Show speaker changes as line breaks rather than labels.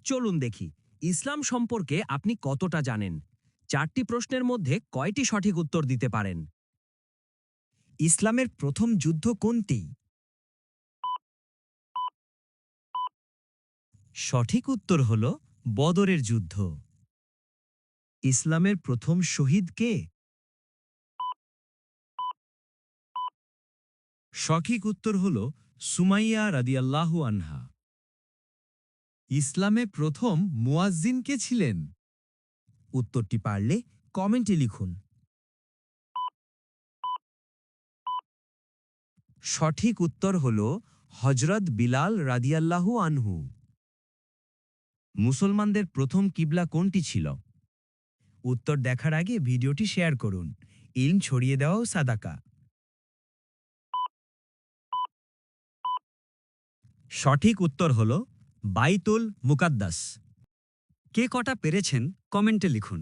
চলুন দেখি ইসলাম সম্পর্কে আপনি কতটা জানেন। 4টি প্রশ্নের মধ্যে কয়টি সঠিক উত্তর দিতে পারেন?
ইসলামের প্রথম যুদ্ধ কোনটি? সঠিক উত্তর হল বদরের যুদ্ধ। ইসলামের প্রথম শহীদ কে? সঠিক উত্তর হল সুমাইয়া রাদিয়াল্লাহু আনহা। ইসলামে প্রথম মুয়াজ্জিন কে ছিলেন? উত্তরটি পারলে কমেন্টে লিখুন। সঠিক উত্তর হল হজরত বিলাল রাদিয়াল্লাহু আনহু। মুসলমানদের প্রথম কিবলা কোনটি ছিল? উত্তর দেখার আগে ভিডিওটি শেয়ার করুন। ইলম ছড়িয়ে দেওয়াও সাদাকা। সঠিক উত্তর হল বাইতুল মুকাদ্দাস। কে কটা পেরেছেন কমেন্টে লিখুন।